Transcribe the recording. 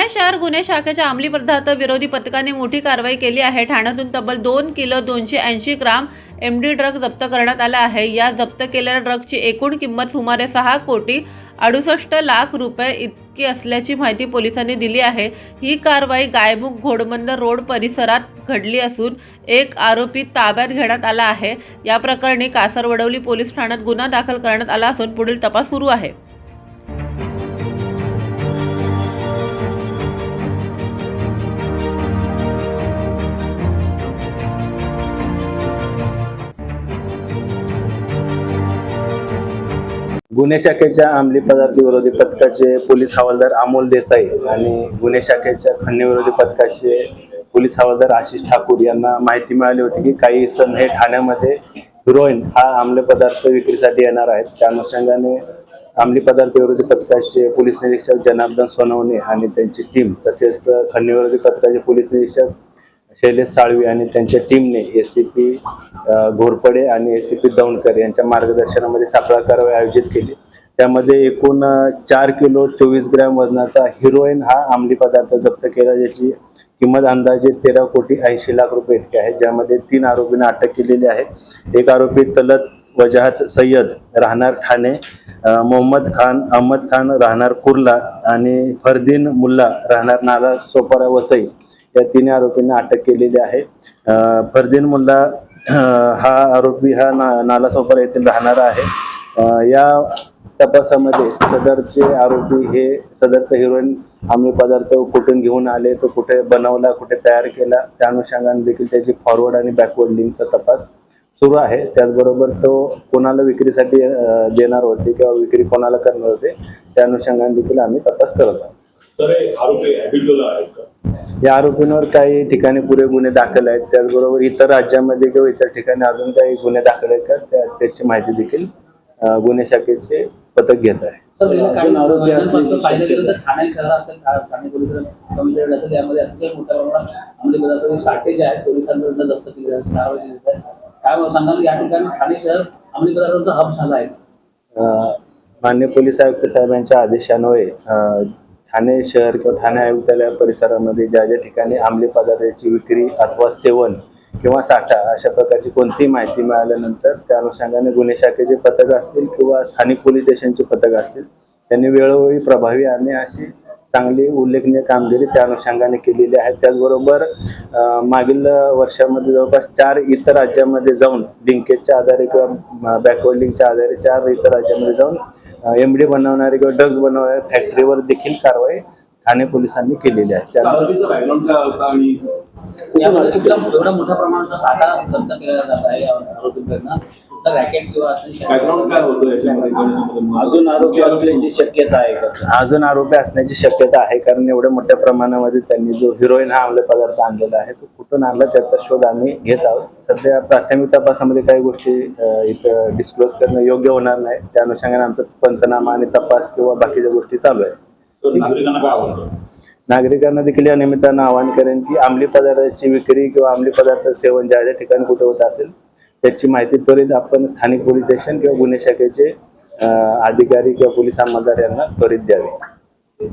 ठाणे शहर गुन्हे शाखेच्या अंमली पदार्थ विरोधी पथकाने मोठी कारवाई केली आहे। ठाण्यातून तब्बल 2 किलो 280 ग्राम एमडी ड्रग जप्त करण्यात आला आहे। या जप्त केलेल्या ड्रगची एकूण किंमत सुमारे 6 कोटी 68 लाख रुपये इतकी असल्याची माहिती पोलिसांनी दिली आहे। ही कारवाई गायमुख घोडबंदर रोड परिसरात घडली असून एक आरोपी ताब्यात घेण्यात आला आहे। या प्रकरणी कासरवडवली पोलीस ठाण्यात गुन्हा दाखल करण्यात आला असून पुढील तपास सुरू आहे। गुन्हे शाखेच्या अंमली पदार्थ विरोधी पथकाचे पोलीस हवालदार अमोल देसाई आणि गुन्हे शाखेच्या खंडणी विरोधी पथकाचे पोलीस हवालदार आशिष ठाकूर यांना माहिती मिळाली होती की काही इसम हे ठाण्यामध्ये हिरोईन हा अंमली पदार्थ विक्रीसाठी येणार आहेत। त्या अनुषंगाने अंमली पदार्थ विरोधी पथकाचे पोलीस निरीक्षक जनार्दन सोनवणे आणि त्यांची टीम तसेच खंडणी विरोधी पथकाचे पोलीस निरीक्षक शैलेश साळवी आणि त्यांच्या टीमने एसीपी घोरपडे आणि एसीपी दौंडकर यांच्या मार्गदर्शनामध्ये सापळा कारवाई आयोजित केली। त्यामध्ये एकूण 4 किलो 24 ग्रॅम वजनाचा हिरोईन हा अंमली पदार्थ जप्त केला, ज्याची किंमत अंदाजे 13 कोटी 80 लाख रुपये इतकी आहे। ज्यामध्ये 3 आरोपींना अटक केलेली आहे। एक आरोपी तलत वजाहत सय्यद राहणार ठाणे, मोहम्मद खान अहमद खान राहणार कुर्ला आणि फरदीन मुल्ला राहणार नाला सोपारा वसई या 3 आरोपींना अटक केलेली आहे। फरदीन मुल्ला हा आरोपी हा नाला सोपारा येथील राहणारा आहे। या तपासामध्ये सदरचे आरोपी हे सदरचा हिरोईन अंमली पदार्थ कुठून घेऊन आले, तो कुठे बनवला, कुठे तयार केला, त्या अनुषंगाने देखील त्याची फॉरवर्ड आणि बॅकवर्ड लिंकचा तपास सुरू आहे। त्याचबरोबर तो कोणाला विक्रीसाठी देणार होते किंवा विक्री कोणाला करणार होते त्या अनुषंगाने देखील आम्ही तपास करत आहोत। या आरोपींवर काही ठिकाणी पुरे गुन्हे दाखल आहेत। त्याचबरोबर इतर राज्यामध्ये किंवा इतर ठिकाणी अजून काही गुन्हे दाखल आहेत का त्याची माहिती देखील गुन्हे शाखेचे पथक घेत आहे। माननीय पोलीस आयुक्त साहेबांच्या आदेशान्वये ठाणे शहर किंवा ठाणे आयुक्तालय परिसरामध्ये ज्या ज्या ठिकाणी अंमली पदार्थाची विक्री अथवा सेवन किंवा साठा अशा प्रकारची कोणतीही माहिती मिळाल्यानंतर त्या अनुषंगाने गुन्हे शाखेचे पथक असतील किंवा स्थानिक पोलीस स्टेशनचे पथक असतील त्यांनी वेळोवेळी प्रभावी आणि अशी चांगली उल्लेखनीय कामगिरी त्या अनुषंगाने केलेली आहे। त्याचबरोबर मागील वर्षामध्ये जवळपास 4 इतर राज्यांमध्ये जाऊन लिंकेजच्या आधारे किंवा बॅकवर्ड लिंकच्या आधारे 4 इतर राज्यांमध्ये जाऊन एमडी बनवणारे किंवा ड्रग्ज बनवणाऱ्या फॅक्टरीवर देखील कारवाई ठाणे पोलिसांनी केलेली आहे। एवढा मोठ्या प्रमाणाचा साठा जप्त केला जात आहे आरोपींकडून, रॅकेट किंवा अजून आरोपी असण्याची शक्यता आहे का? अजून आरोपी असण्याची शक्यता आहे, कारण एवढ्या मोठ्या प्रमाणामध्ये त्यांनी जो हिरोईन हा अंमली पदार्थ आणलेला आहे तो कुठून आणला त्याचा शोध आम्ही घेत आहोत। सध्या प्राथमिक तपासामध्ये काही गोष्टी इथं डिस्क्लोज करणं योग्य होणार नाही, त्या अनुषंगाने आमचा पंचनामा आणि तपास किंवा बाकीच्या गोष्टी चालू आहेत। नागरिकांना देखील या निमित्तानं आवाहन करेन की अंमली पदार्थाची विक्री किंवा अंमली पदार्थ सेवन ज्या ज्या ठिकाणी कुठे होत असेल त्याची माहिती त्वरित आपण स्थानिक पोलीस स्टेशन किंवा गुन्हे शाखेचे अधिकारी किंवा पोलीस अंमलदार यांना त्वरित द्यावी।